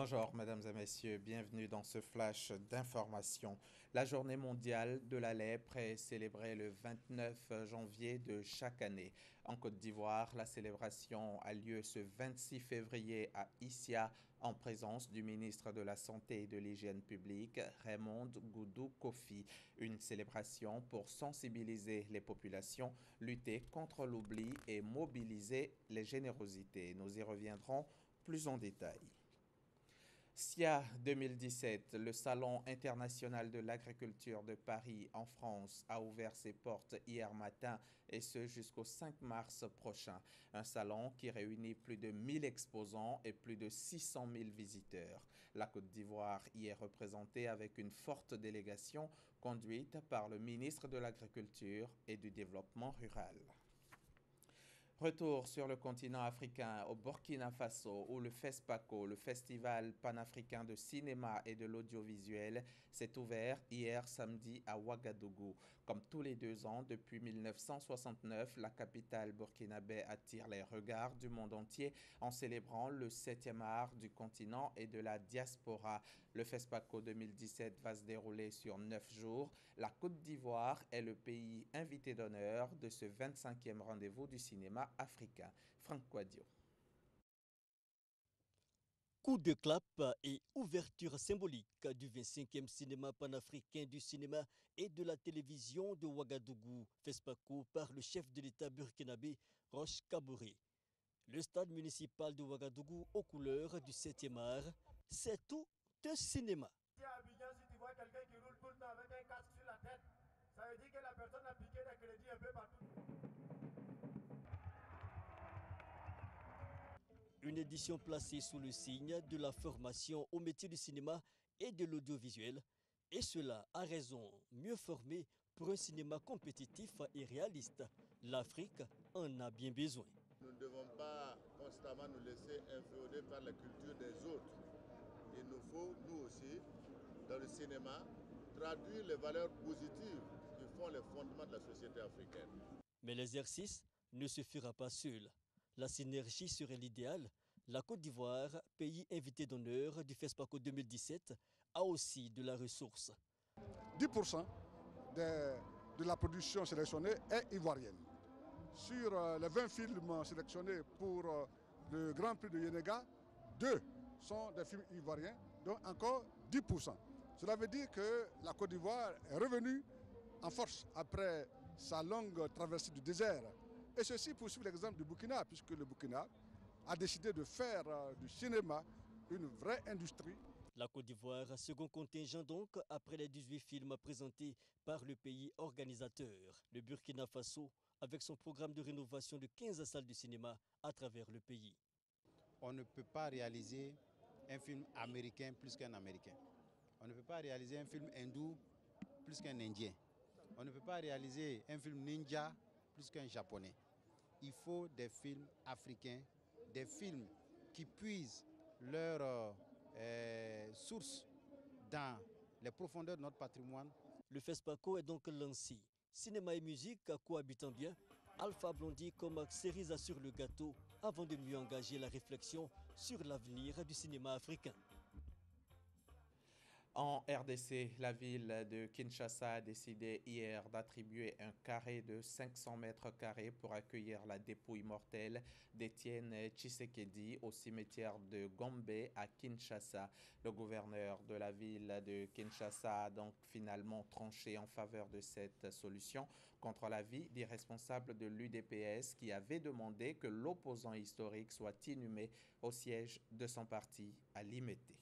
Bonjour, mesdames et messieurs, bienvenue dans ce flash d'information. La journée mondiale de la lèpre est célébrée le 29 janvier de chaque année. En Côte d'Ivoire, la célébration a lieu ce 26 février à Issia, en présence du ministre de la Santé et de l'Hygiène publique, Raymond Goudou Kofi. Une célébration pour sensibiliser les populations, lutter contre l'oubli et mobiliser les générosités. Nous y reviendrons plus en détail. SIA 2017, le Salon international de l'agriculture de Paris en France, a ouvert ses portes hier matin et ce jusqu'au 5 mars prochain. Un salon qui réunit plus de 1000 exposants et plus de 600 000 visiteurs. La Côte d'Ivoire y est représentée avec une forte délégation conduite par le ministre de l'Agriculture et du Développement rural. Retour sur le continent africain, au Burkina Faso, où le FESPACO, le Festival panafricain de cinéma et de l'audiovisuel, s'est ouvert hier samedi à Ouagadougou. Comme tous les 2 ans, depuis 1969, la capitale burkinabé attire les regards du monde entier en célébrant le 7e art du continent et de la diaspora. Le FESPACO 2017 va se dérouler sur 9 jours. La Côte d'Ivoire est le pays invité d'honneur de ce 25e rendez-vous du cinéma africain. Franck Quadio. Coup de clap et ouverture symbolique du 25e cinéma panafricain du cinéma et de la télévision de Ouagadougou, FESPACO, par le chef de l'État burkinabé Roch Kaboré. Le stade municipal de Ouagadougou aux couleurs du 7e art, c'est tout un cinéma. Si à Abidjan, si tu vois quelqu'un qui roule tout le temps avec un casque sur la tête, ça veut dire que la personne a piqué des crédits un peu partout. Une édition placée sous le signe de la formation au métier du cinéma et de l'audiovisuel, et cela a raison, mieux formé pour un cinéma compétitif et réaliste. L'Afrique en a bien besoin. Nous ne devons pas constamment nous laisser inféoder par la culture des autres. Il nous faut, nous aussi, dans le cinéma, traduire les valeurs positives qui font les fondements de la société africaine. Mais l'exercice ne se fera pas seul. La synergie serait l'idéal. La Côte d'Ivoire, pays invité d'honneur du FESPACO 2017, a aussi de la ressource. 10% de la production sélectionnée est ivoirienne. Sur les 20 films sélectionnés pour le Grand Prix de Yenega, 2 sont des films ivoiriens, donc encore 10%. Cela veut dire que la Côte d'Ivoire est revenue en force après sa longue traversée du désert. Et ceci pour suivre l'exemple du Burkina, puisque le Burkina a décidé de faire du cinéma une vraie industrie. La Côte d'Ivoire, second contingent donc, après les 18 films présentés par le pays organisateur. Le Burkina Faso, avec son programme de rénovation de 15 salles de cinéma à travers le pays. On ne peut pas réaliser un film américain plus qu'un Américain. On ne peut pas réaliser un film hindou plus qu'un Indien. On ne peut pas réaliser un film ninja plus qu'un Japonais. Il faut des films africains, des films qui puisent leur source dans les profondeurs de notre patrimoine. Le FESPACO est donc lancé. Cinéma et musique cohabitant bien, Alpha Blondy comme cerise sur le gâteau avant de mieux engager la réflexion sur l'avenir du cinéma africain. En RDC, la ville de Kinshasa a décidé hier d'attribuer un carré de 500 mètres carrés pour accueillir la dépouille mortelle d'Étienne Tshisekedi au cimetière de Gombe à Kinshasa. Le gouverneur de la ville de Kinshasa a donc finalement tranché en faveur de cette solution contre l'avis des responsables de l'UDPS qui avait demandé que l'opposant historique soit inhumé au siège de son parti à Limete.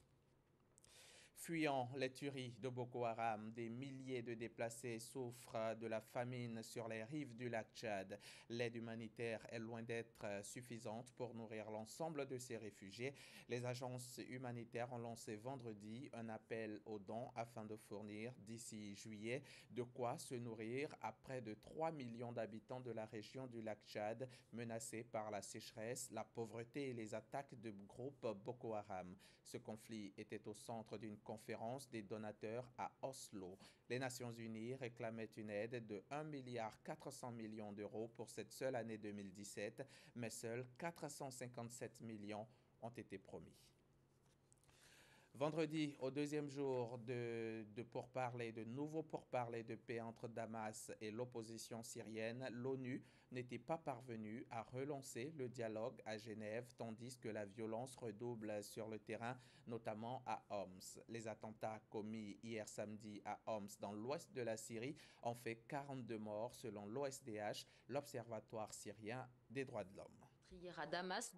Fuyant les tueries de Boko Haram, des milliers de déplacés souffrent de la famine sur les rives du lac Tchad. L'aide humanitaire est loin d'être suffisante pour nourrir l'ensemble de ces réfugiés. Les agences humanitaires ont lancé vendredi un appel aux dons afin de fournir d'ici juillet de quoi se nourrir à près de 3 millions d'habitants de la région du lac Tchad menacés par la sécheresse, la pauvreté et les attaques de groupes Boko Haram. Ce conflit était au centre d'une conférence des donateurs à Oslo. Les Nations Unies réclamaient une aide de 1,4 milliard d'euros pour cette seule année 2017, mais seuls 457 millions ont été promis. Vendredi, au deuxième jour de nouveaux pourparlers de paix entre Damas et l'opposition syrienne, l'ONU n'était pas parvenue à relancer le dialogue à Genève, tandis que la violence redouble sur le terrain, notamment à Homs. Les attentats commis hier samedi à Homs, dans l'ouest de la Syrie, ont fait 42 morts selon l'OSDH, l'Observatoire syrien des droits de l'homme. Hier à Damas.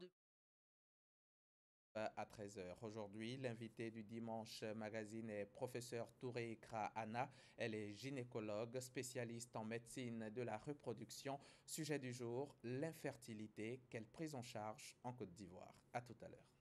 À 13 h. Aujourd'hui, l'invité du Dimanche Magazine est professeur Touré Ikra Anna. Elle est gynécologue, spécialiste en médecine de la reproduction. Sujet du jour, l'infertilité. Quelle prise en charge en Côte d'Ivoire? À tout à l'heure.